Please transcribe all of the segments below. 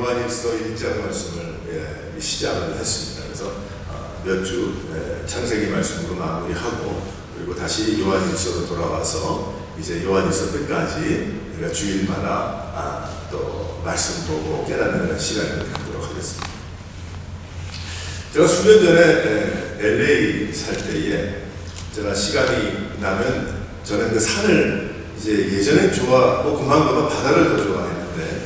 요한일서 1장 말씀을 시작을 했습니다. 그래서 몇 주 창세기 말씀으로 마무리하고 그리고 다시 요한일서로 돌아와서 이제 요한일서 끝까지 우리가 주일마다 또 말씀 보고 깨닫는 시간을 갖도록 하겠습니다. 제가 수년 전에 LA 살 때에 제가 시간이 나면 저는 그 산을 이제 예전엔 그만 바다를 더 좋아했는데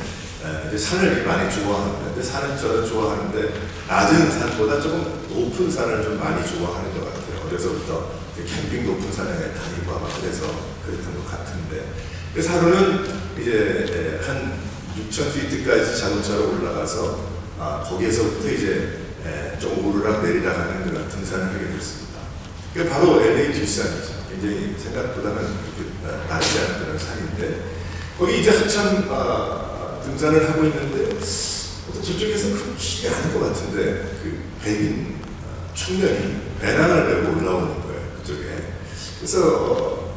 이제 산을 많이 좋아하는데 산은 저는 좋아하는데 낮은 산보다 조금 높은 산을 좀 많이 좋아하는 것 같아요. 어려서부터 캠핑 높은 산에 다니고 아마 그래서 그랬던 것 같은데 그래서 하루는 이제 한 6,000피트까지 자동차로 올라가서 거기에서부터 이제 좀 오르락 내리락 하는 그런 등산을 하게 됐습니다. 그게 바로 LA 뒷산이죠. 굉장히 생각보다는 그렇게 낮지 않은 그런 산인데 거기 이제 한참 등산을 하고 있는데 저쪽에서 그렇지 않은 것 같은데 그 백인 청년이 배낭을 메고 올라오는 거예요. 그쪽에. 그래서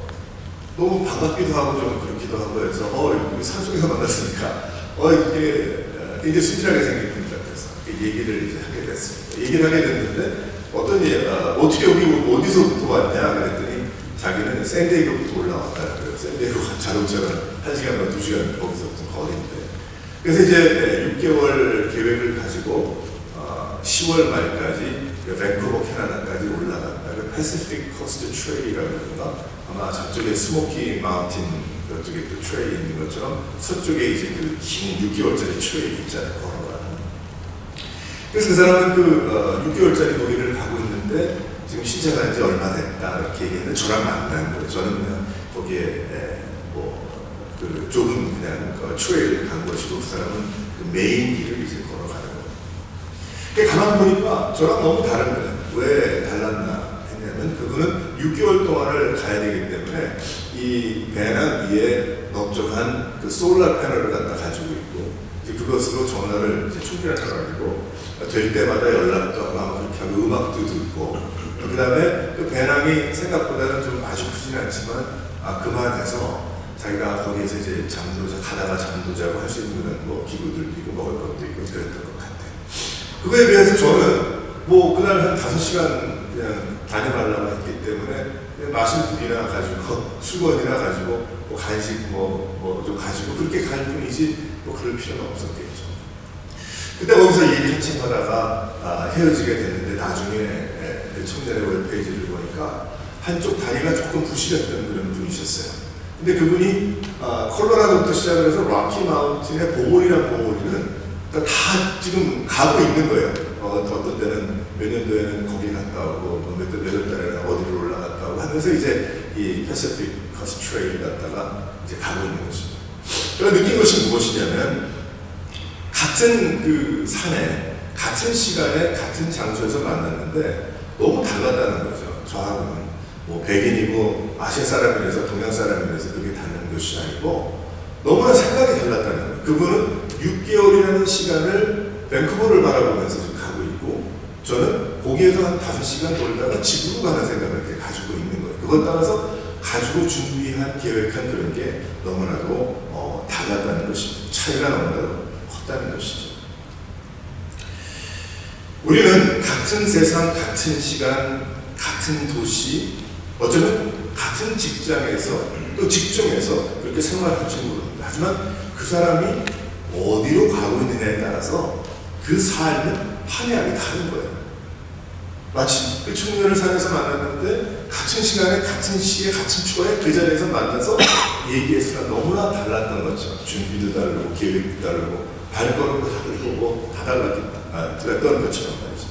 너무 반갑기도 하고 좀 그렇기도 하고 해서 우리 산속에서 만났으니까 이게 굉장히 순진하게 생긴 분 같아서 얘기를 이제 하게 됐습니다. 얘기를 하게 됐는데 어떻게 여기 어디서부터 왔냐 그랬더니 자기는 샌디에이고부터 올라왔다는 거예요. 샌디에이고 자동차가 1시간만 2시간 거기서부터 거리인데 그래서 이제 6개월 계획을 가지고 10월 말까지 밴쿠버 캐나다까지 올라갔다. 패시픽 코스트 트레일이라고 그러는가 아마 저쪽에 스모키 마운틴 그쪽에 또 트레일 있는 것처럼 서쪽에 이제 그 긴 6개월짜리 트레일 있잖아요. 걸어가는. 그래서 그 사람은 그 6개월짜리 거기를 가고 있는데 지금 신청한 지 얼마 됐다 이렇게 얘기했는데 저랑 만난 거예요. 저는 그냥 거기에 그 좁은 그냥 트레일 간 것이고 그 사람은 그 메인 길을 이제 걸어가는 거예요. 가만 보니까 저랑 너무 다른 거예요. 왜 달랐나 했냐면 그분은 6개월 동안을 가야 되기 때문에 이 배낭 위에 넓적한 그 솔라 패널을 갖다 가지고 있고 이제 그것으로 전화를 이제 충전해가지고 될 때마다 연락도 하고 아마 그렇게 하고 음악도 듣고 그 다음에 그 배낭이 생각보다는 좀 아주 크진 않지만 그만해서 자기가 거기에서 이제 가다가 잠도 자고 할 수 있는 그런 기구들도 있고 먹을 것도 있고 그랬던 것 같아요. 그거에 비해서 저는 그날 한 5시간 그냥 다녀가려고 했기 때문에 마실 물이나 가지고 수건이나 가지고 간식 좀 가지고 그렇게 갈 뿐이지 그럴 필요는 없었겠죠. 그때 거기서 얘기 한참 하다가 헤어지게 됐는데 나중에 청년의 웹페이지를 보니까 한쪽 다리가 조금 부실했던 그런 분이셨어요. 근데 그분이 콜로라도부터 시작을 해서 락키 마운틴의 봉우리는 다 지금 가고 있는 거예요. 어떤 때는 몇 년도에는 거기 갔다 오고 몇 달에는 어디로 올라갔다 오고 하면서 이제 이 패시픽 코스트 트레일 갔다가 이제 가고 있는 것입니다. 제가 느낀 것이 무엇이냐면 같은 그 산에 같은 시간에 같은 장소에서 만났는데 너무 달랐다는 거죠. 저하고는 백인이고 아시아 사람이라서 동양 사람이라서 그게 닿는 것이 아니고 너무나 생각이 달랐다는 거예요. 그분은 6개월이라는 시간을 밴쿠버를 바라보면서 지금 가고 있고 저는 거기에서 한 5시간 돌다가 집으로 가는 생각을 이렇게 가지고 있는 거예요. 그것 따라서 가지고 준비한 계획한 그런 게 너무나도 달랐다는 것입니다. 차이가 너무나도 컸다는 것이죠. 우리는 같은 세상, 같은 시간, 같은 도시, 어쩌면 같은 직장에서 또 직종에서 그렇게 생활할지 모릅니다. 하지만 그 사람이 어디로 가고 있느냐에 따라서 그 삶은 판이하게 다른 거예요. 마치 그 청년을 산에서 만났는데 같은 시간에 같은 시에 같은 초에 그 자리에서 만나서 얘기했으나 너무나 달랐던 거죠. 준비도 다르고 계획도 다르고 발걸음도 다르고 다 달랐던 것처럼 말이죠.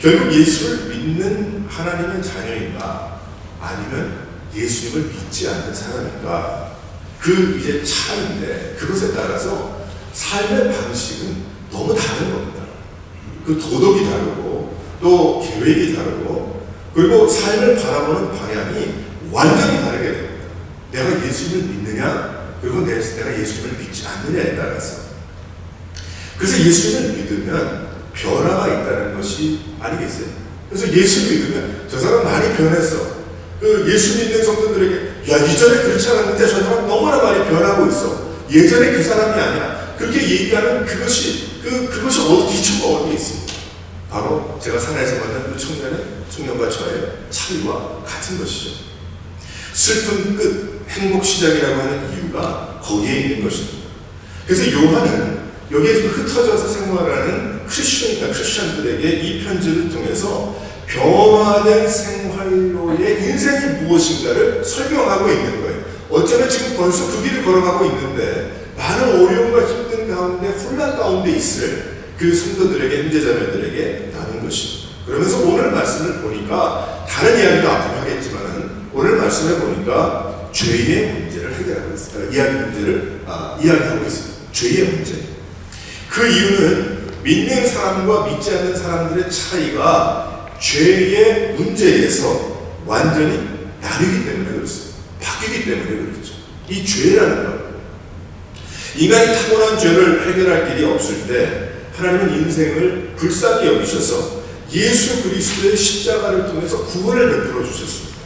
결국 예수를 믿는 하나님의 자녀인가 아니면 예수님을 믿지 않는 사람인가 그 이제 차이인데 그것에 따라서 삶의 방식은 너무 다른 겁니다. 그 도덕이 다르고 또 계획이 다르고 그리고 삶을 바라보는 방향이 완전히 다르게 됩니다. 내가 예수님을 믿느냐 그리고 내가 예수님을 믿지 않느냐에 따라서 그래서 예수님을 믿으면 변화가 있다는 것이 아니겠어요? 그래서 예수를 믿으면 저 사람 많이 변했어. 그 예수 믿는 성도들에게 이전에 그렇지 않았는데 저 사람 너무나 많이 변하고 있어. 예전에 그 사람이 아니라 그렇게 얘기하는 그것이 기초가 어디에 있습니까? 바로 제가 산에서 만난 그 청년과 저의 차이와 같은 것이죠. 슬픈 끝, 행복 시작이라고 하는 이유가 거기에 있는 것입니다. 그래서 요한은 여기에 지금 흩어져서 생활하는 크리스천들에게 이 편지를 통해서 변화된 생활로의 인생이 무엇인가를 설명하고 있는 거예요. 어쩌면 지금 벌써 그 길을 걸어가고 있는데 많은 어려움과 힘든 가운데 혼란 가운데 있을 그 성도들에게, 형제자매들에게 나눈 것입니다. 그러면서 오늘 말씀을 보니까 다른 이야기도 앞으로 하겠지만 오늘 말씀을 보니까 죄의 문제를 해결하고 있습니다. 이야기하고 있습니다. 죄의 문제. 그 이유는 믿는 사람과 믿지 않는 사람들의 차이가 죄의 문제에서 완전히 나뉘기 때문에 그렇습니다. 바뀌기 때문에 그렇죠. 이 죄라는 것. 인간이 타고난 죄를 해결할 길이 없을 때 하나님은 인생을 불쌍히 여기셔서 예수 그리스도의 십자가를 통해서 구원을 베풀어 주셨습니다.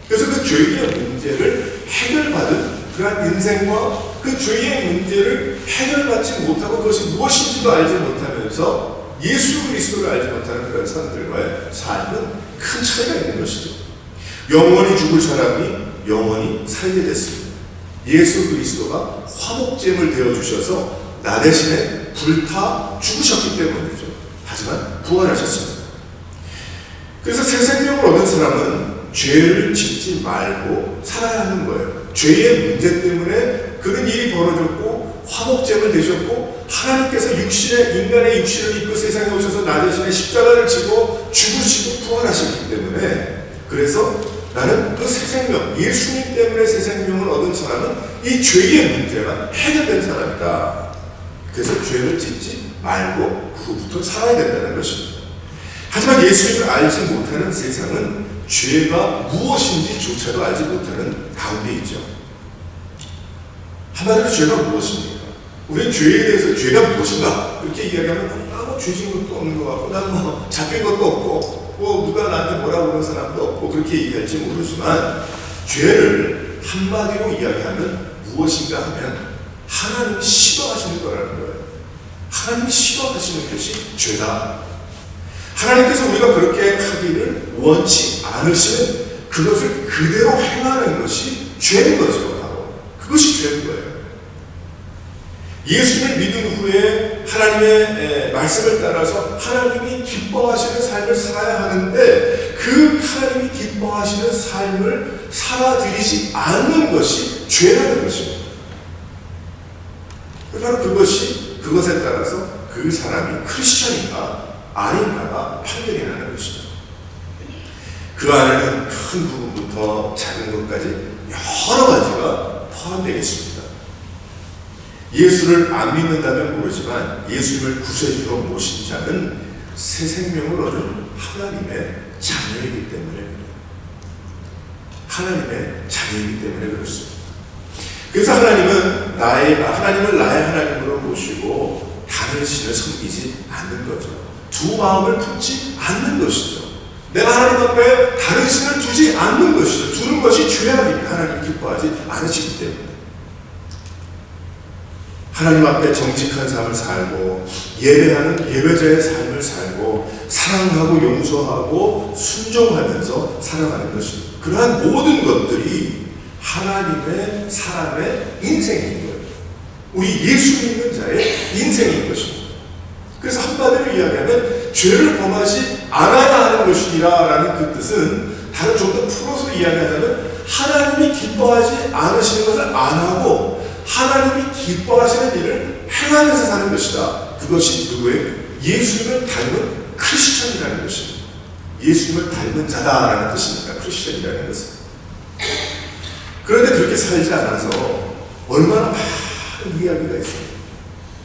그래서 그 죄의 문제를 해결받은 그러한 인생과 그 죄의 문제를 해결받지 못하고 그것이 무엇인지도 알지 못하면서 예수 그리스도를 알지 못하는 그런 사람들과의 삶은 큰 차이가 있는 것이죠. 영원히 죽을 사람이 영원히 살게 됐습니다. 예수 그리스도가 화목제물 되어주셔서 나 대신에 불타 죽으셨기 때문이죠. 하지만 부활하셨습니다. 그래서 새 생명을 얻은 사람은 죄를 짓지 말고 살아야 하는 거예요. 죄의 문제 때문에 그런 일이 벌어졌고 화목제물 되셨고 하나님께서 인간의 육신을 입고 세상에 오셔서 나 대신에 십자가를 지고 죽으시고 부활하셨기 때문에 그래서 나는 그 새 생명, 예수님 때문에 새 생명을 얻은 사람은 이 죄의 문제가 해결된 사람이다. 그래서 죄를 짓지 말고 그 후부터 살아야 된다는 것입니다. 하지만 예수님을 알지 못하는 세상은 죄가 무엇인지조차도 알지 못하는 가운데 있죠. 한마디로 죄가 무엇입니까? 우리는 죄에 대해서 죄가 무엇인가? 그렇게 이야기하면 죄 지은 것도 없는 것 같고 난 잡힌 것도 없고 누가 나한테 뭐라고 그러는 사람도 없고 그렇게 얘기할지 모르지만 죄를 한마디로 이야기하면 무엇인가 하면 하나님이 싫어하시는 거라는 거예요. 하나님이 싫어하시는 것이 죄다. 하나님께서 우리가 그렇게 하기를 원치 않으시는 그것을 그대로 행하는 것이 죄인 거죠. 바로 그것이 죄인 거예요. 예수님을 믿은 후에 하나님의 말씀을 따라서 하나님이 기뻐하시는 삶을 살아야 하는데 그 하나님이 기뻐하시는 삶을 살아들이지 않는 것이 죄라는 것입니다. 바로 그것에 따라서 그 사람이 크리스천인가 아닌가가 판결이 나는 것이죠. 그 안에는 큰 부분부터 작은 것까지 여러 가지가 포함되겠습니다. 예수를 안 믿는다면 모르지만 예수님을 구세주로 모신 자는 새 생명을 얻은 하나님의 자녀이기 때문에 그래요. 하나님의 자녀이기 때문에 그렇습니다. 그래서 하나님을 나의 하나님으로 모시고 다른 신을 섬기지 않는 거죠. 두 마음을 품지 않는 것이죠. 내가 하나님 앞에 다른 신을 두지 않는 것이죠. 두는 것이 죄악입니다. 하나님 기뻐하지 않으시기 때문에. 하나님 앞에 정직한 삶을 살고 예배하는 예배자의 삶을 살고 사랑하고 용서하고 순종하면서 살아가는 것입니다. 그러한 모든 것들이 하나님의 사람의 인생인 거예요. 우리 예수 믿는 자의 인생인 것입니다. 그래서 한마디로 이야기하면 죄를 범하지 않아야 하는 것이라 라는 그 뜻은 다른 좀 더 풀어서 이야기하자면 하나님이 기뻐하지 않으시는 것을 안 하고 하나님이 기뻐하시는 일을 행하면서 사는 것이다. 그것이 누구예요? 예수님을 닮은 크리스천이라는 것입니다. 예수님을 닮은 자다라는 뜻입니다. 크리스천이라는 것은. 그런데 그렇게 살지 않아서 얼마나 많은 이야기가 있어요.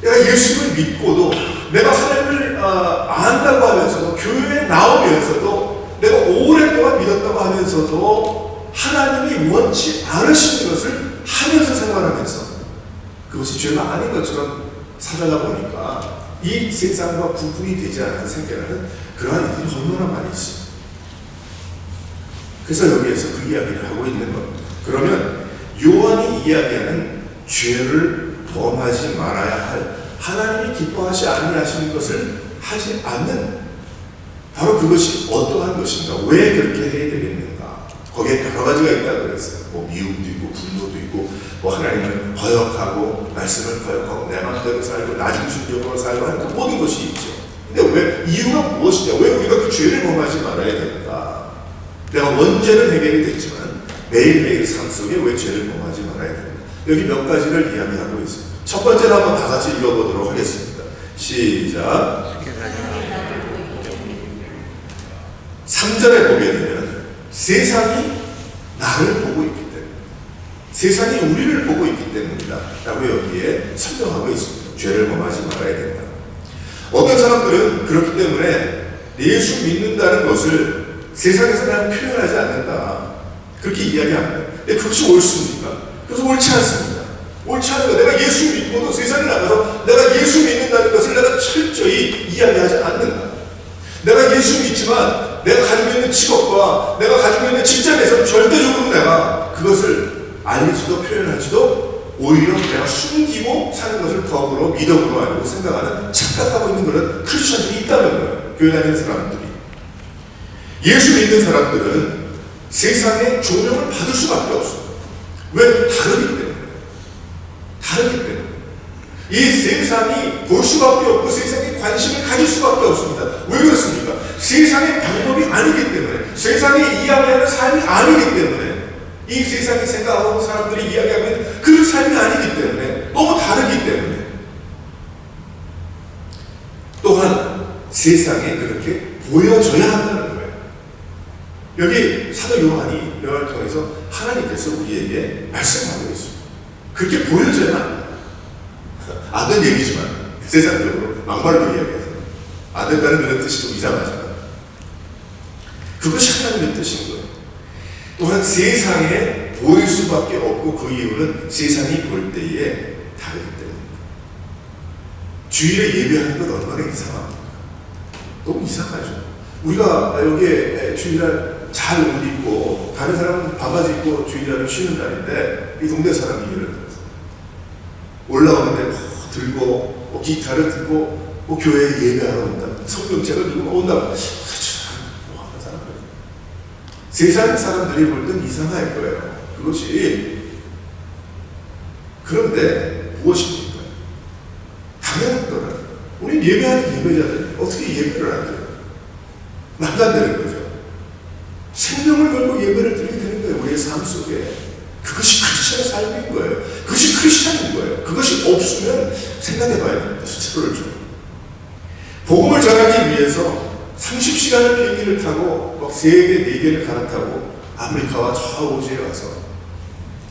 내가 예수님을 믿고도 내가 하나님을 안다고 하면서도 교회에 나오면서도 내가 오랫동안 믿었다고 하면서도 하나님이 원치 않으시는 것을 하면서 생활하면서 그것이 죄가 아닌 것처럼 살아다 보니까 이 세상과 구분이 되지 않은 생겨나는 그러한 일이 얼마나 많이 있습니다. 그래서 여기에서 그 이야기를 하고 있는 겁니다. 그러면 요한이 이야기하는 죄를 범하지 말아야 할 하나님이 기뻐하지 아니하시는 것을 하지 않는, 바로 그것이 어떠한 것인가, 왜 그렇게 해야 되겠는가. 거기에 여러 가지가 있다고 그랬어요. 뭐 미움도 있고 분노도 있고, 뭐 하나님을 거역하고 말씀을 거역하고 내 마음대로 살고 나중심적으로 살고 하는 그 모든 것이 있죠. 근데 왜, 이유가 무엇이냐, 왜 우리가 그 죄를 범하지 말아야 되는가. 내가 원죄는 해결이 됐지만 매일매일 삶 속에 왜 죄를 범하지 말아야 되는가. 여기 몇 가지를 이야기하고 있습니다. 첫 번째로 한번 다 같이 읽어보도록 하겠습니다. 시작. 3절에 보게 되면 세상이 나를 보고 있기 때문에, 세상이 우리를 보고 있기 때문이다 라고 여기에 설명하고 있습니다. 죄를 범하지 말아야 된다. 어떤 사람들은 그렇기 때문에 예수 믿는다는 것을 세상에서 그냥 표현하지 않는다, 그렇게 이야기합니다. 근데 그것이 옳습니까? 그래서 옳지 않습니다. 옳지 않은 거, 내가 예수 믿고도 세상에 나가서 내가 예수 믿는다는 것을 내가 철저히 이야기하지 않는다. 내가 예수 믿지만 내가 가지고 있는 직업과 내가 가지고 있는 직장에서 절대적으로 내가 그것을 알리지도 표현하지도 오히려 내가 숨기고 사는 것을 덕으로 미덕으로 알고 생각하는, 착각하고 있는 그런 크리스천들이 있다는 거예요. 교회 다니는 사람들이. 예수 믿는 사람들은 세상의 조명을 받을 수밖에 없어요. 왜? 다르기 때문에. 다르기 때문에. 이 세상이 볼 수밖에 없고 세상에 관심을 가질 수밖에 없습니다. 왜 그렇습니까? 세상의 방법이 아니기 때문에, 세상이 이야기하는 삶이 아니기 때문에, 이 세상이 생각하고 사람들이 이야기하고 있는 그 삶이 아니기 때문에, 너무 다르기 때문에, 또한 세상에 그렇게 보여져야 한다는 거예요. 여기 사도 요한이 요한을 통해서 하나님께서 우리에게 말씀하고 있습니다. 그렇게 보여져야 한다. 안 된 얘기지만, 세상적으로 막말로 이야기해서 안 된다는 그런 뜻이 좀 이상하지만 그것이 하나님의 뜻인 거예요. 또한 세상에 보일 수밖에 없고, 그 이유는 세상이 볼 때에 다르기 때문입니다. 주일에 예배하는 것 얼마나 이상합니까? 너무 이상하죠. 우리가 여기에 주일날 잘 옷 입고, 다른 사람은 반바지 입고 주일날은 쉬는 날인데, 이 동네 사람이 예를 들어서 올라오는데 들고 기타를 들고 교회에 예배하러 온다, 성경책을 들고 온다. 뭐 하는 사람들, 세상 사람들이 볼 땐 이상할 거예요. 그것이. 그런데 무엇입니까? 당연한 거라니까. 우리 예배하는 예배자들 어떻게 예배를 안 드려요? 말도 안 되는 거죠. 생명을 걸고 예배를 드리게 되는 거예요. 우리의 삶 속에. 그것이 크리스천의 삶인 거예요. 그것이 크리스천인 거예요. 그것이 없으면 생각해봐야 됩니다. 스스로를 좀. 복음을 전하기 위해서 30시간을 비행기를 타고 막 3개, 4개를 갈아타고 아프리카와 저 오지에 와서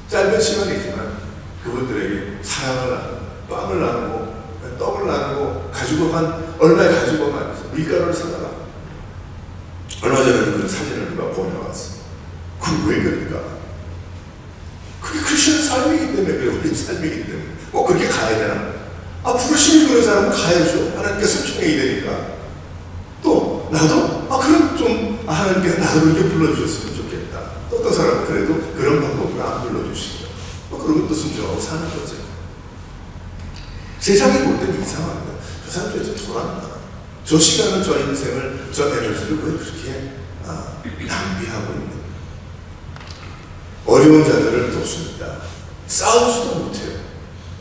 짧은 시간이지만 그분들에게 사랑을 나누고 빵을 나누고 떡을 나누고 가지고 간 얼마에 가지고 간 밀가루를 사다가 얼마 전에도 그런 사진을 누가 보내왔어. 그건 왜 그럴까? 그게 크리스천 삶이기 때문에 그래. 우리 삶이기 때문에 꼭 그렇게 가야 되나? 부르심이 그런 사람은 가야죠. 하나님께서 초청이 되니까. 또 나도 그럼 좀 하나님께서 나도 그렇게 불러주셨으면 좋겠다. 또 어떤 사람은 그래도 그런 방법으로 안 불러주시죠. 그러면 또 순종하고 사는 거죠. 세상이 볼 때는 이상합니다. 저 사람 도대체 돌았나? 저 시간을, 저 인생을, 저 에너지를 왜 그렇게 낭비하고 있는? 어려운 자들을 돕습니다. 싸우지도 못해요.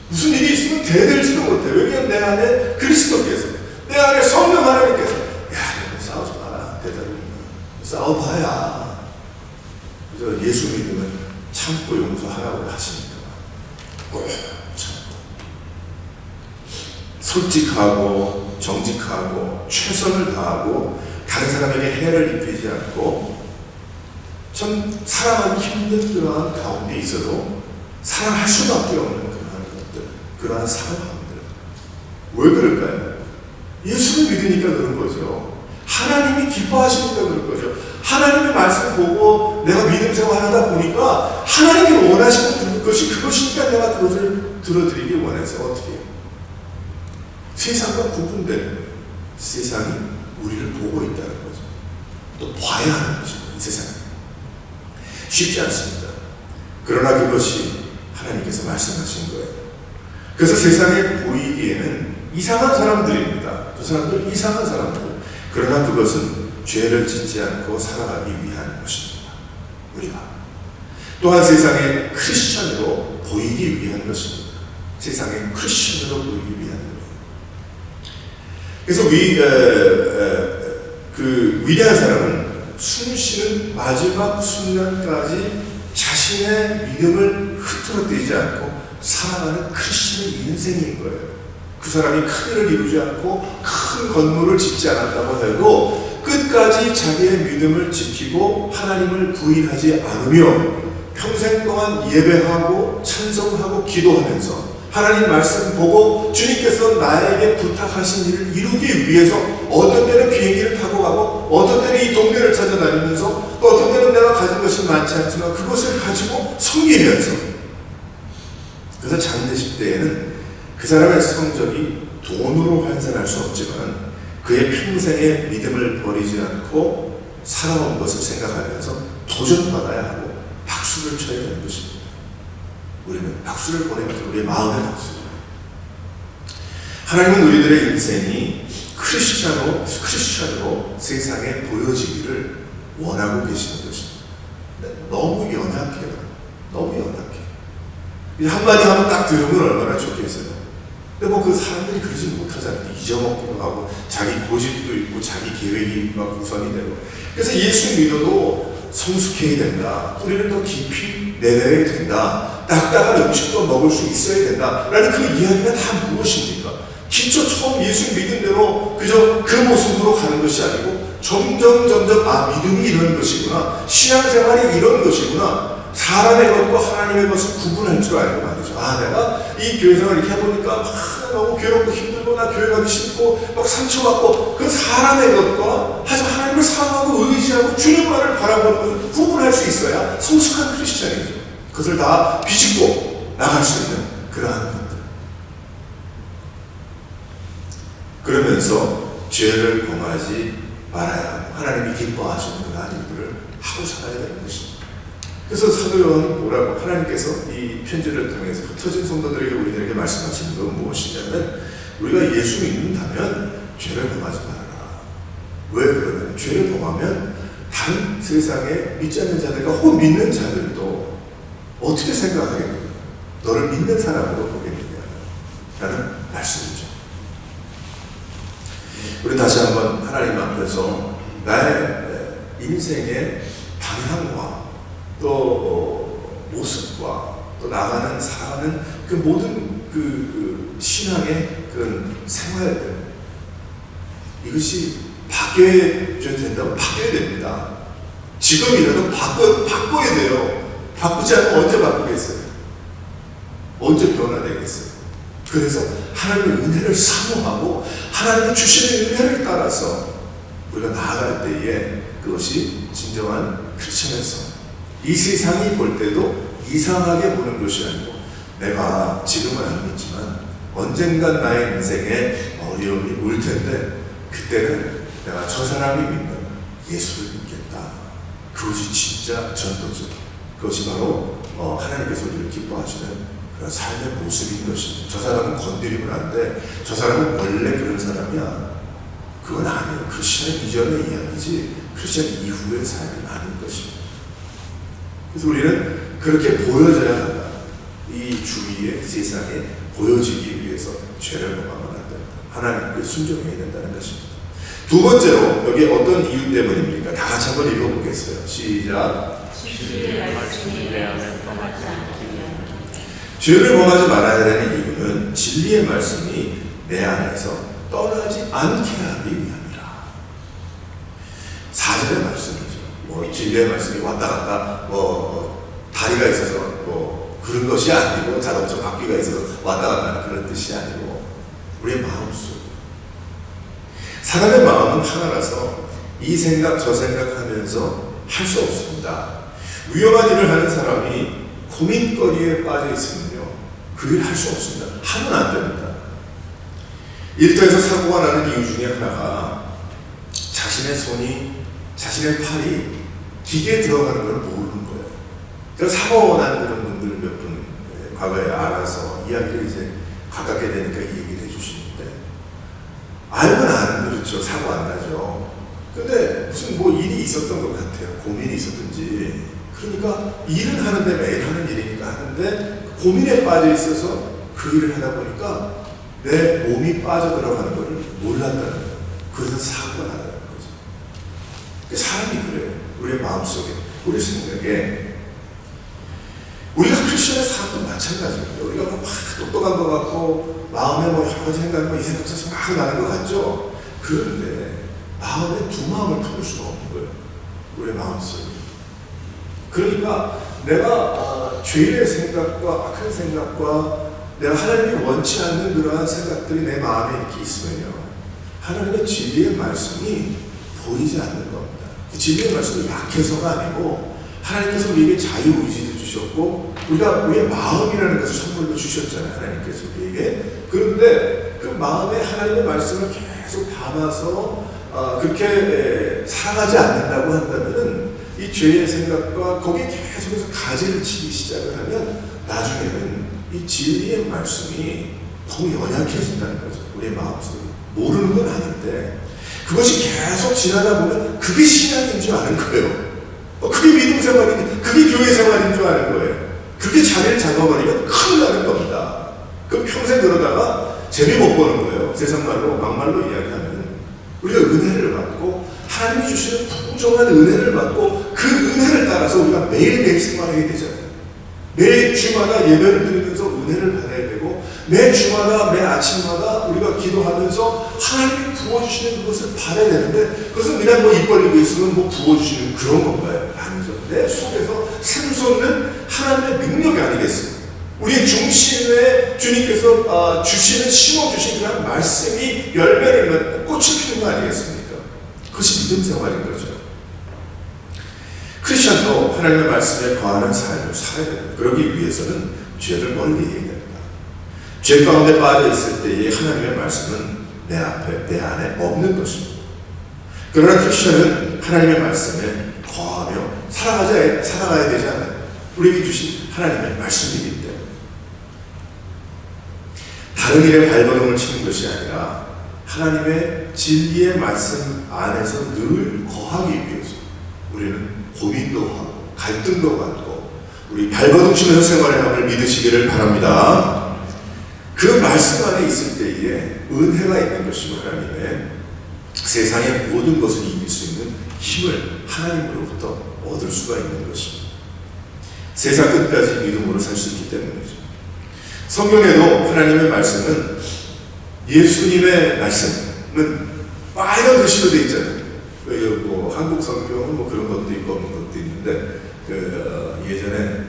무슨 일이 있으면 대들지도 못해요. 왜냐하면 내 안에 그리스도께서, 내 안에 성령 하나님께서, 싸우지 마라. 대들을 싸워봐야 그래서 예수 믿으면 참고 용서하라고 하시니까 꼭 참고 솔직하고 정직하고 최선을 다하고 다른 사람에게 해를 입히지 않고 참 사랑하기 힘든 그러한 가운데 있어도 사랑할 수밖에 없는 그러한 것들, 그러한 상황들. 왜 그럴까요? 예수를 믿으니까 그런 거죠. 하나님이 기뻐하시니까 그런 거죠. 하나님의 말씀을 보고 내가 믿음 생활하다 보니까 하나님이 원하시는 그것이니까 내가 그것을 들어드리기 원해서 어떻게 해요? 세상과 구분되는 거예요. 세상이 우리를 보고 있다는 거죠. 또 봐야 하는 거죠. 이 세상이. 쉽지 않습니다. 그러나 그것이 하나님께서 말씀하신 거예요. 그래서 세상에 보이기에는 이상한 사람들입니다. 그 사람들 이상한 사람들. 그러나 그것은 죄를 짓지 않고 살아가기 위한 것입니다. 우리가 또한 세상의 크리스천으로 보이기 위한 것입니다. 세상의 크리스천으로 보이기 위한 것입니다. 그래서 그 위대한 사람은 숨쉬는 마지막 순간까지 자신의 믿음을 흐트러뜨리지 않고 살아가는 크리스천의 인생인 거예요. 그 사람이 큰 일을 이루지 않고 큰 건물을 짓지 않았다고 해도 끝까지 자기의 믿음을 지키고 하나님을 부인하지 않으며 평생 동안 예배하고 찬송하고 기도하면서 하나님 말씀 보고 주님께서 나에게 부탁하신 일을 이루기 위해서 어떤 때는 비행기를 타고 가고 어떤 때는 이 동네를 찾아다니면서 또 어떤 때는 내가 가진 것이 많지 않지만 그것을 가지고 섬기면서, 그래서 장대식 때에는 그 사람의 성적이 돈으로 환산할 수 없지만 그의 평생의 믿음을 버리지 않고 살아온 것을 생각하면서 도전받아야 하고 박수를 쳐야 되는 것입니다. 우리는 박수를 보내면서 우리의 마음의 박수죠. 하나님은 우리들의 인생이 크리스찬으로 세상에 보여지기를 원하고 계시는 것입니다. 너무 연약해요. 너무 연약해요. 한마디 하면 딱 들으면 얼마나 좋겠어요. 근데 그 사람들이 그러지 못하잖아요. 잊어먹기도 하고 자기 고집도 있고 자기 계획이 막 우선이 되고. 그래서 예수 믿어도 성숙해야 된다. 뿌리를 더 깊이 내려야 된다. 딱딱한 음식도 먹을 수 있어야 된다. 라는 그 이야기가 다 무엇입니까? 기초 처음 예수 믿은 대로 그저 그 모습으로 가는 것이 아니고 점점 믿음이 이런 것이구나. 신앙생활이 이런 것이구나. 사람의 것과 하나님의 것을 구분할 줄 알고 말이죠. 내가 이 교회생활 이렇게 해보니까 너무 괴롭고 힘들고 나 교회 가기 싫고 막 상처받고 그 사람의 것과 하지만 하나님을 사랑하고 의지하고 주님만을 바라보는 것을 구분할 수 있어야 성숙한 크리스찬이죠. 그것을 다 비집고 나갈 수 있는 그러한 것들. 그러면서 죄를 범하지 말아야 하고 하나님이 기뻐하시는 그러한 일들을 하고 살아야 되는 것입니다. 그래서 사도 요한은 뭐라고 하나님께서 이 편지를 통해서 흩어진 성도들에게 우리들에게 말씀하시는 건 무엇이냐면 우리가 예수 믿는다면 죄를 범하지 말아라. 왜 그러냐면 죄를 범하면 다른 세상에 믿지 않는 자들과 혹은 믿는 자들도 어떻게 생각하겠느냐, 너를 믿는 사람으로 보겠느냐 라는 말씀이죠. 우리 다시 한번 하나님 앞에서 나의 인생의 방향과 또 모습과 또 나가는 살아가는 그 모든 그 신앙의 그런 생활들, 이것이 바뀌어야 된다고 바뀌어야 됩니다. 지금이라도 바꿔야 돼요. 바꾸지 않으면 언제 바꾸겠어요? 언제 변화되겠어요? 그래서 하나님의 은혜를 사모하고 하나님이 주시는 은혜를 따라서 우리가 나아갈 때에 그것이 진정한 크리스천의 삶. 이 세상이 볼 때도 이상하게 보는 것이 아니고 내가 지금은 안 믿지만 언젠간 나의 인생에 어려움이 올 텐데 그때는 내가 저 사람이 믿는 예수를 믿겠다. 그것이 진짜 전도죠. 그것이 바로 하나님께서 우리를 기뻐하시는 그런 삶의 모습인 것입니다. 저 사람은 건드리면 안 돼. 저 사람은 원래 그런 사람이야. 그건 아니에요. 크리스천 이전의 이야기지 크리스천 이후의 삶이 아닌 것입니다. 그래서 우리는 그렇게 보여져야 한다. 이 주위의 세상에 보여지기 위해서 죄를 범하면 안 된다. 하나님께 순종해야 된다는 것입니다. 두 번째로 여기 어떤 이유 때문입니까? 다 같이 한번 읽어보겠어요. 시작. 죄를 범하지 말아야 되는 이유는 진리의 말씀이 내 안에서 떠나지 않게 하기 위함이라. 4절의 말씀이죠. 진리의 말씀이 왔다 갔다 다리가 있어서 그런 것이 아니고 자동차 바퀴가 있어서 왔다 갔다 하는 그런 뜻이 아니고 우리의 마음속, 사람의 마음은 하나라서 이 생각 저 생각하면서 할 수 없습니다. 위험한 일을 하는 사람이 고민거리에 빠져 있으면요 그 일 할 수 없습니다. 하면 안 됩니다. 일터에서 사고가 나는 이유 중에 하나가 자신의 손이, 자신의 팔이 기계에 들어가는 걸 모르는 거예요. 제가 사고 난 그런 분들 몇 분 과거에 알아서 이야기를 이제 가깝게 되니까 이 얘기를 해주시는데, 알면 아는 그렇죠. 사고 안 나죠. 근데 무슨 뭐 일이 있었던 것 같아요. 고민이 있었든지. 그러니까 일은 하는데, 매일 하는 일이니까 하는데 고민에 빠져 있어서 그 일을 하다 보니까 내 몸이 빠져들어가는 것을 몰랐다는 거예요. 그래서 사고가 나는 거죠. 사람이 그래요. 우리의 마음속에, 우리 생각에. 우리가 크리스천의 삶도 마찬가지입니다. 우리가 막 똑똑한 것 같고 마음에 뭐 여러 가지 생각이 이 생각 저 생각 막 나는 것 같죠. 그런데 마음에 두 마음을 품을 수가 없는 거예요. 우리의 마음속에. 그러니까 내가 죄의 생각과 악한 생각과 내가 하나님이 원치 않는 그러한 생각들이 내 마음에 이렇게 있으면요, 하나님의 진리의 말씀이 보이지 않는 겁니다. 그 진리의 말씀이 약해서가 아니고 하나님께서 우리에게 자유의지도 주셨고 우리가 우리의 마음이라는 것을 선물로 주셨잖아요. 하나님께서 우리에게. 그런데 그 마음에 하나님의 말씀을 계속 담아서 그렇게 살아가지 않는다고 한다면은 이 죄의 생각과 거기에 계속해서 가지를 치기 시작을 하면 나중에는 이 진리의 말씀이 너무 연약해진다는 거죠. 우리의 마음속에. 모르는 건 아닌데 그것이 계속 지나다 보면 그게 신앙인 줄 아는 거예요. 그게 믿음 생활인, 그게 교회 생활인 줄 아는 거예요. 그게 자리를 잡아버리면 큰일 나는 겁니다. 그럼 평생 그러다가 재미 못 보는 거예요. 세상 말로, 막말로 이야기하면 우리가 은혜를 받고 하나님이 주시는 풍성한 은혜를 받고 그 은혜를 따라서 우리가 매일매일 생활하게 되잖아요. 매 주마다 예배를 드리면서 은혜를 받아야 되고 매 주마다 매 아침마다 우리가 기도하면서 하나님이 부어주시는 그것을 받아야 되는데 그것은 그냥 뭐 입 벌리고 있으면 뭐 부어주시는 그런 건가요? 아니죠. 내 속에서 샘솟는 하나님의 능력이 아니겠습니까? 우리의 중심에 주님께서 주시는 심어주신 그런 말씀이 열매를 맺고 꽃을 피는 거 아니겠습니까? 그것이 믿음 생활인 거죠. 크리스천도 하나님의 말씀에 거하는 삶을 살아야 됩니다. 그러기 위해서는 죄를 멀리 해야 됩니다. 죄 가운데 빠져 있을 때의 하나님의 말씀은 내 앞에, 내 안에 없는 것입니다. 그러나 크리스천은 하나님의 말씀에 거하며 살아가야 되지 않아요. 우리에게 주신 하나님의 말씀이기 때문에. 다른 일에 발버둥을 치는 것이 아니라 하나님의 진리의 말씀 안에서 늘 거하기 위해서 우리는 고민도 하고 갈등도 갖고 우리 발버둥 치면서 생활해야 함을 믿으시기를 바랍니다. 그 말씀 안에 있을 때에 은혜가 있는 것이고 하나님의 세상의 모든 것을 이길 수 있는 힘을 하나님으로부터 얻을 수가 있는 것입니다. 세상 끝까지 믿음으로 살 수 있기 때문이죠. 성경에도 하나님의 말씀은 예수님의 말씀은 빨간 글씨로 되어 있잖아요. 뭐 한국 성경은 뭐 그런 것도 있고 없는 것도 있는데 예전에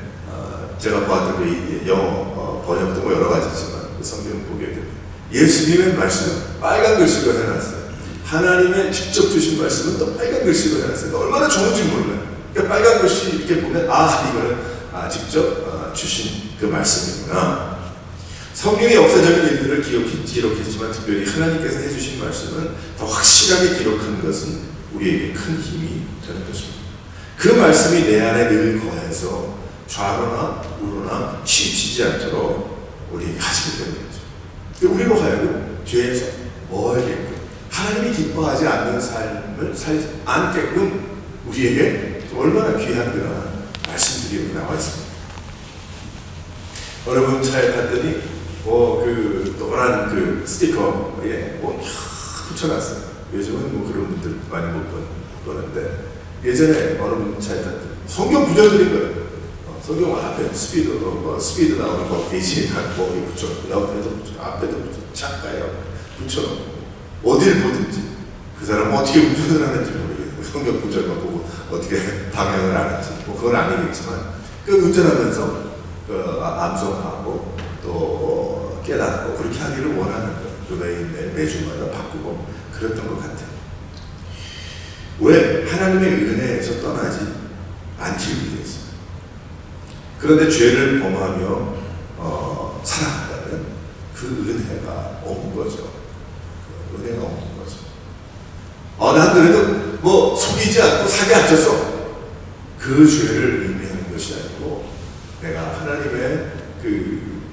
제가 보았던 그 영어 번역도 뭐 여러 가지지만 그 성경 보게 되면 예수님의 말씀은 빨간 글씨로 해놨어요. 하나님의 직접 주신 말씀은 또 빨간 글씨로 해놨어요. 얼마나 좋은지 몰라요. 그러니까 빨간 글씨 이렇게 보면 이거는 직접 주신 그 말씀이구나. 성경의 역사적인 일들을 기록했지만 특별히 하나님께서 해주신 말씀은 더 확실하게 기록한 것은 우리에게 큰 힘이 되는 것입니다. 그 말씀이 내 안에 늘 거해서 좌로나 우로나 치우치지 않도록 우리에게 하시기 때문이죠. 우리로 하여금 죄에서 멀게끔 하나님이 기뻐하지 않는 삶을 살지 않게끔 우리에게 얼마나 귀한 그런 말씀들이 여기 나와 있습니다. 어느 분 차에 탔더니 그 노란 그 스티커에 붙여놨어요. 요즘은 뭐 그런 분들 많이 못 보는데 예전에 어느 분 차에 탔더니 성경 구절들인 거예요. 성경 앞에 스피드 나오는 거 게시에 다 거기 붙여놓고 옆에도 붙여놓고 앞에도 붙여놓고 창가에 붙여놓고 어딜 보든지 그 사람은 어떻게 운전을 하는지 모르겠어요. 성경 구절만 보고 어떻게 방향을 하는지 뭐 그건 아니겠지만 그 운전하면서 암송하고 또 깨닫고 그렇게 하기를 원하는 거예요. 매주마다 바꾸고 그랬던 것 같아요. 왜? 하나님의 은혜에서 떠나지 않기 위해서. 그런데 죄를 범하며 살아간다면 그 은혜가 없는 거죠. 그 은혜가 없는 거죠. 난 그래도 뭐 속이지 않고 사기 안 쳤어. 그 죄를 의미하는 것이 아니고 내가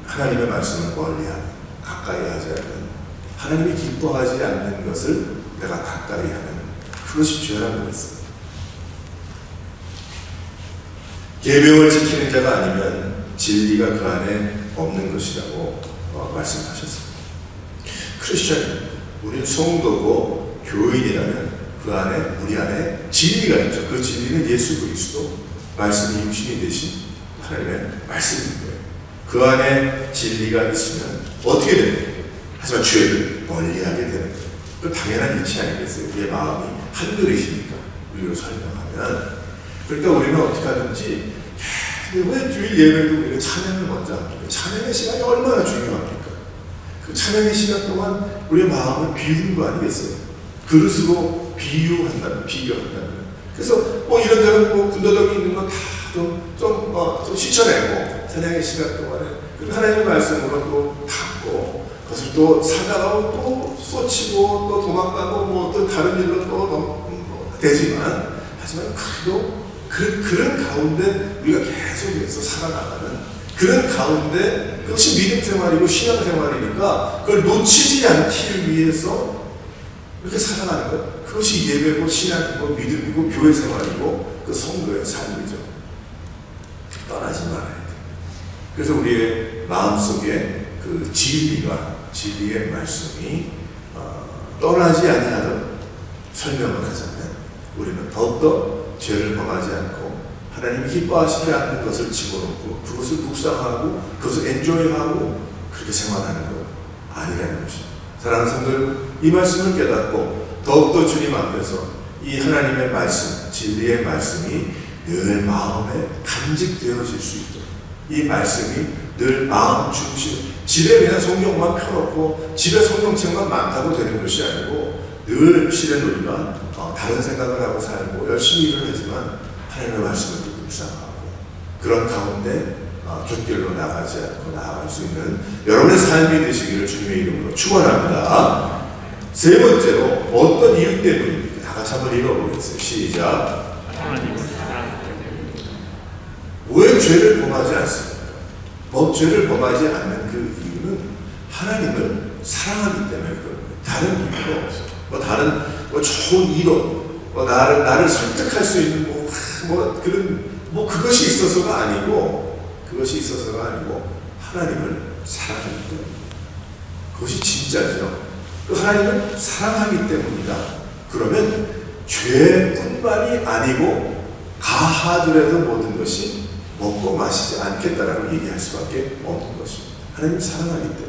하나님의 말씀을 멀리하는 가까이 하지 않는, 하나님이 기뻐하지 않는 것을 내가 가까이 하는, 그것이 죄라는 것입니다. 계명을 지키는 자가 아니면 진리가 그 안에 없는 것이라고 말씀하셨습니다. 크리스천, 우리는 성도고 교인이라면 그 안에, 우리 안에 진리가 있죠. 그 진리는 예수 그리스도, 말씀이 육신이 되신 하나님의 말씀인 거예요. 그 안에 진리가 있으면 어떻게 됩니까? 하지만 죄를 멀리하게 되는 거예요. 그 당연한 이치 아니겠어요? 우리의 마음이 한 그릇이니까, 우리로 설명하면. 그러니까 우리는 어떻게 하든지 왜 주일 예배도 우리가 찬양을 먼저 합니까? 찬양의 시간이 얼마나 중요합니까? 그 찬양의 시간 동안 우리의 마음을 비우는 거 아니겠어요? 그릇으로 비유한다면, 비교한다면. 그래서 이런저런 군더더기 있는 거 다 좀 씻어내고, 찬양의 시간 동안에 그리고 하나님의 말씀으로 또 담고, 그것을 또 사다가고 또 쏟치고 또 도망가고 또 다른 일로 또 되지만, 하지만 그런 가운데 우리가 계속해서 살아나가는, 그런 가운데 그것이 믿음 생활이고 신앙 생활이니까 그걸 놓치지 않기 위해서 이렇게 살아가는 것, 그것이 예배고 신앙이고 믿음이고 교회 생활이고 그 성도의 삶이죠. 떠나지 말아야 돼. 그래서 우리의 마음속에 그 진리의 말씀이 떠나지 아니하도록 설명을 하자면, 우리는 더욱더 죄를 범하지 않고 하나님이 기뻐하시지 않는 것을 집어넣고 그것을 묵상하고 그것을 엔조이하고 그렇게 생활하는 것 아니라는 것입니다. 사랑하는 성도들, 이 말씀을 깨닫고 더욱더 주님 앞에서 이 하나님의 말씀, 진리의 말씀이 늘 마음에 간직되어질 수 있도록, 이 말씀이 늘 마음 중심, 집에 그냥 성경만 펴놓고 집에 성경책만 많다고 되는 것이 아니고, 늘 실은 우리가 다른 생각을 하고 살고 열심히 일을 하지만 하나님의 말씀을 듣고 묵상하고 그런 가운데 곁길로 나가지 않고 나아갈 수 있는 여러분의 삶이 되시기를 주님의 이름으로 축원합니다. 세 번째로, 어떤 이유 때문입니까? 다 같이 한번 읽어보겠어요. 시작. 왜 죄를 범하지 않습니까? 죄를 범하지 않는 그 이유는 하나님을 사랑하기 때문에 그럽니다. 다른 이유가 없어요. 다른 좋은 이론, 나를 설득할 수 있는 그것이 있어서가 아니고, 하나님을 사랑하기 때문입니다. 그것이 진짜죠. 그 하나님을 사랑하기 때문이다. 그러면 죄뿐만이 아니고 가하더라도 모든 것이 먹고 마시지 않겠다라고 얘기할 수밖에 없는 것입니다. 하나님을 사랑하기 때문에.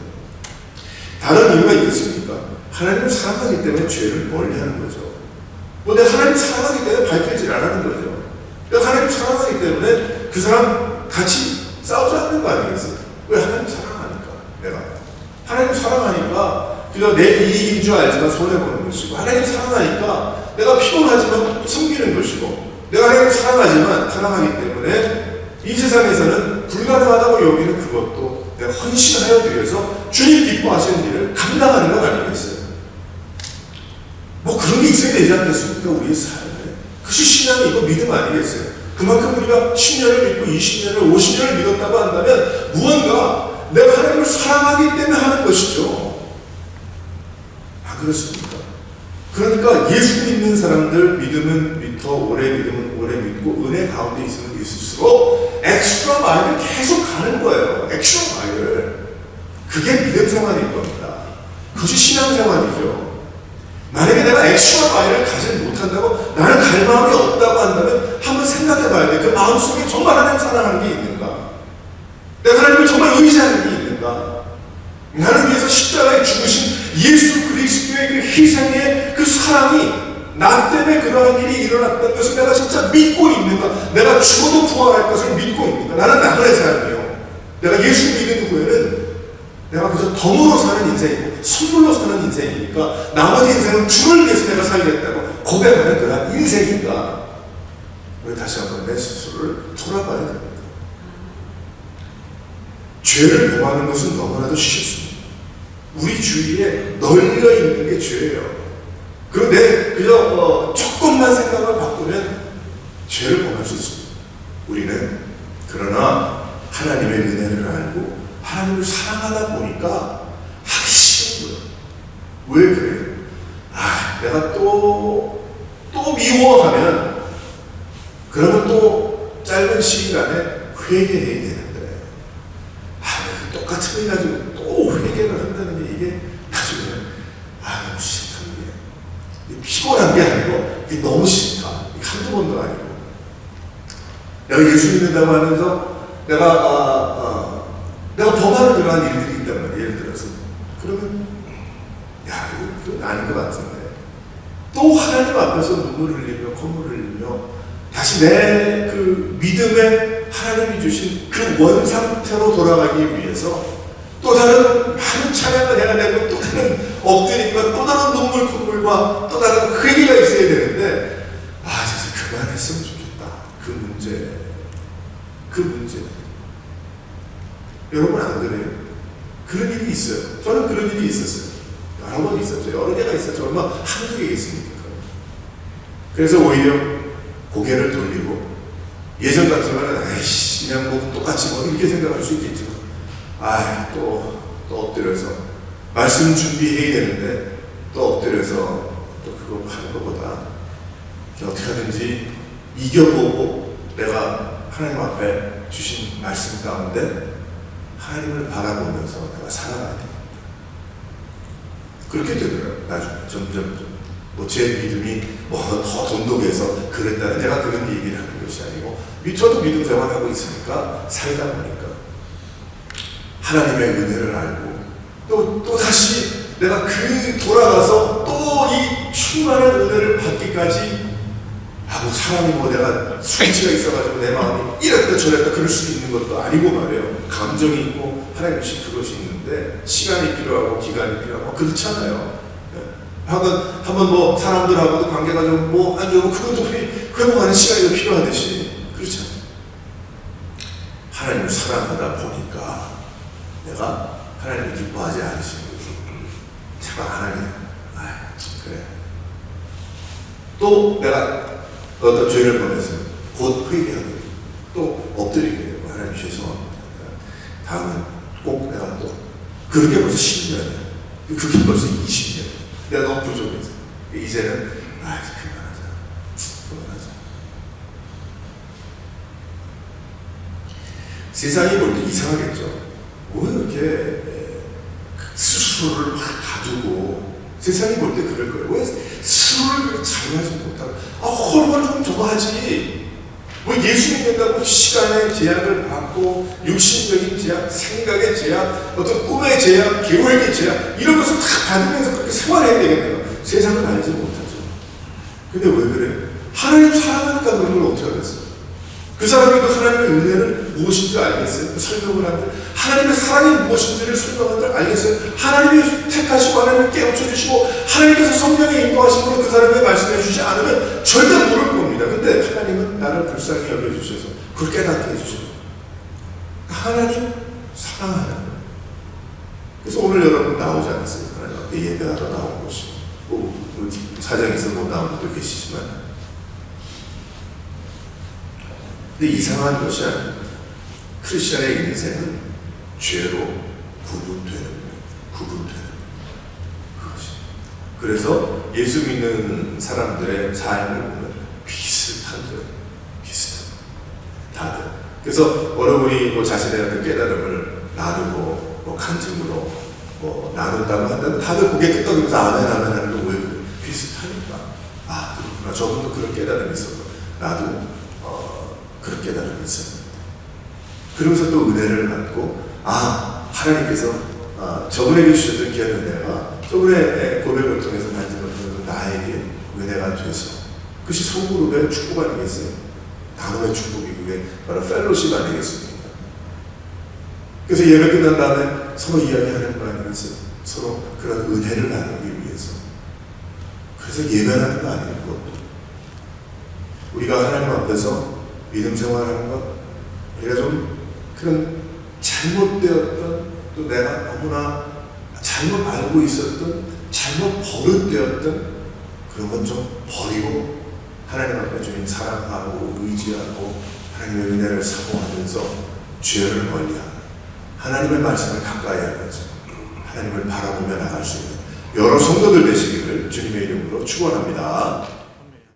다른 이유가 있겠습니까? 하나님을 사랑하기 때문에 죄를 멀리하는 거죠. 내가 하나님을 사랑하기 때문에 밝혀질 안 하는 거죠. 내가 하나님을 사랑하기 때문에 그 사람 같이 싸우지 않는 거 아니겠어요? 왜? 하나님 사랑하니까. 내가 하나님 사랑하니까 그저 내 이익인 줄 알지만 손해보는 것이고, 하나님 사랑하니까 내가 피곤하지만 섬기는 것이고, 내가 하나님 사랑하기 때문에 이 세상에서는 불가능하다고 여기는 그것도 내가 헌신하여 드려서 주님 기뻐하시는 일을 감당하는 것 아니겠어요? 그런 게 있어야 되지 않겠습니까? 우리의 삶에. 그것이 신앙이고 믿음 아니겠어요? 그만큼 우리가 10년을 믿고 20년을 50년을 믿었다고 한다면 무언가 내가 하나님을 사랑하기 때문에 하는 것이죠. 그렇습니까? 그러니까 예수 믿는 사람들, 믿으면 더 오래 믿으면 오래 믿고 은혜 가운데 있으면 있을수록 엑스트라 마일을 계속 가는 거예요. 엑스트라 마일을. 그게 믿음 생활일 겁니다. 그것이 신앙 생활이죠. 만약에 내가 엑스트라 마일을 가지 못한다고, 나는 갈 마음이 없다고 한다면 한번 생각해 봐야 돼. 그 마음속에 정말 하나님 사랑하는 게 있는가? 내가 하나님을 정말 의지하는 게 있는가? 나를 위해서 십자가에 죽으신 예수 그리스도의 그 희생의 그 사랑이 나 때문에 그러한 일이 일어났다는 것을 내가 진짜 믿고 있는가? 내가 죽어도 부활할 것을 믿고 있는가? 나는 나그네 사람이에요. 내가 예수 믿은 후에는 내가 그저 덤으로 사는 인생이고 선물로 사는 인생이니까 나머지 인생은 주를 위해서 내가 살겠다고 고백하는 그런 인생인가? 우리 다시 한번 내 스스로를 돌아봐야 됩니다. 죄를 범하는 것은 너무나도 쉽습니다. 우리 주위에 널려 있는 게 죄예요. 그리고 그저 조금만 생각을 바꾸면 죄를 범할 수 있습니다. 우리는 그러나 하나님의 은혜를 알고 하나님을 사랑하다 보니까 하기 왜 그래요? 내가 또 미워하면 그러면 또 짧은 시간 안에 회개해야 되는데 내가 똑같은 일 가지고 또 회개를 한다는 게 이게 나중에 너무 싫다. 이게 피곤한 게 아니고 이게 너무 싫다. 이게 한두 번도 아니고 내가 예수 믿는다고 하면서 내가 더 많은 그러한 일들이 있단 말이에요. 예를 들어서 그러면 이건 아닌 것 같은데 또 하나님 앞에서 눈물을 흘리며 콧물을 흘리며 다시 내 그 믿음에 하나님이 주신 그 원상태로 돌아가기 위해서 또 다른 많은 찬양을 해야 되고 또 다른 엎드림과 또 다른 눈물 콧물과 또 다른 회개가 있어야 되는데 진짜 그만했으면 좋겠다. 그 문제 여러분 안 그래요? 그런 일이 있어요. 저는 그런 일이 있었어요. 여러 번 있었죠. 여러 개가 있었죠. 얼마 한두 개 있습니까? 그래서 오히려 고개를 돌리고 예전 같으면 그냥 뭐 똑같이 이렇게 생각할 수 있겠지만 또 엎드려서 말씀 준비해야 되는데 또 엎드려서 또 그거 하는 것보다 어떻게 하든지 이겨보고 내가 하나님 앞에 주신 말씀 가운데 하나님을 바라보면서 내가 살아가야 됩니다. 그렇게 되더라고요. 나중에 점점 제 믿음이 더 돈독해서 그랬다는 제가 그런 얘기를 하는 것이 아니고 저도 믿음 생활하고 있으니까 살다 보니까 하나님의 은혜를 알고 또 다시 내가 돌아가서 또 이 충만한 은혜를 받기까지 사람이 내가 수치가 있어가지고 내 마음이 이랬다 저랬다 그럴 수 있는 것도 아니고 말이에요. 감정이 있고 하나님의 그것이 있는데 시간이 필요하고 기간이 필요하고 그렇잖아요. 한번 사람들하고도 관계가 좀 안 좋으면 그것도 회복하는 시간이 필요하듯이 그렇잖아요. 하나님을 사랑하다 보니까 내가 하나님을 기뻐하지 않으시는 거죠. 제가 안 하게 그래. 또 내가 어떤 죄를 범했으면 곧 회개하고 또 엎드리게 되고 하나님 죄송합니다. 다음은 꼭 내가 또 그렇게 벌써 10년이야. 그게 벌써 20년. 내가 너무 부족해서 이제는 그만하자. 세상이 볼 때 이상하겠죠. 왜 이렇게 스스로를 막 가두고 세상이 볼 때 그럴 거예요. 왜 스스로를 자유하지 못하고 헐걸 좀 저거 하지. 왜 예수 믿는다고 시간의 제약을 받고 육신적인 제약, 생각의 제약, 어떤 꿈의 제약, 계획의 제약 이런 것을 다 받으면서 그렇게 생활해야 되겠네요. 세상은 알지 못하죠. 근데 왜 그래? 하나님 사랑하니까 그런 걸 어떻게 하겠어요? 그 사람이 하나님의 은혜를 무엇인지 알겠어요? 설명을 하는데 하나님의 사랑이 무엇인지를 설명하는데 알겠어요? 하나님이 택하시고 하나님이 깨우쳐주시고 하나님께서 성령에 인도하심으로 그 사람에게 말씀해 주지 않으면 절대 모를 겁니다. 근데 하나님은 나를 불쌍히 여겨주셔서 그걸 깨닫게 해주셔서 하나님 사랑하는 거예요. 그래서 오늘 여러분 나오지 않았습니까? 하나님 앞에 예배하러 나온 것이 사장에서 못 나온 분도 계시지만 근데 이상한 것이 아닙니다. 크리스천의 인생은 죄로 구분되는 거예요. 그것이. 그래서 예수 믿는 사람들의 삶을 보면 비슷하더라고요. 다들. 그래서 여러분이 자신의 어떤 깨달음을 나누고 간증으로 나눈다고 한다면 다들 고개 끄덕이면서 아멘 하는 거 왜 그래? 비슷하니까. 그렇구나. 저분도 그런 깨달음이 있어서 나도 그런 깨달음이 있었습니다. 그러면서 또 은혜를 받고 하나님께서 저분에게 주셨던 귀한 은혜가 저분의 고백을 통해서 간증을 통해서 나에게 은혜가 돼서 그것이 소그룹의 축복 아니겠어요? 나눔의 축복이 그게 바로 펠로십 아니겠습니까? 그래서 예배 끝난 다음에 서로 이야기하는 거 아니겠어요? 서로 그런 은혜를 나누기 위해서. 그래서 예배라는 거 아니에요? 그것도. 우리가 하나님 앞에서 믿음 생활하는 것, 우리가 좀 그런 잘못되었던 또 내가 너무나 잘못 알고 있었던 잘못 버릇되었던 그런 건 좀 버리고 하나님 앞에 주님 사랑하고 의지하고 하나님의 은혜를 사모하면서 죄를 멀리하고 하나님의 말씀을 가까이 하면서 하나님을 바라보며 나갈 수 있는 여러 성도들 되시기를 주님의 이름으로 축원합니다.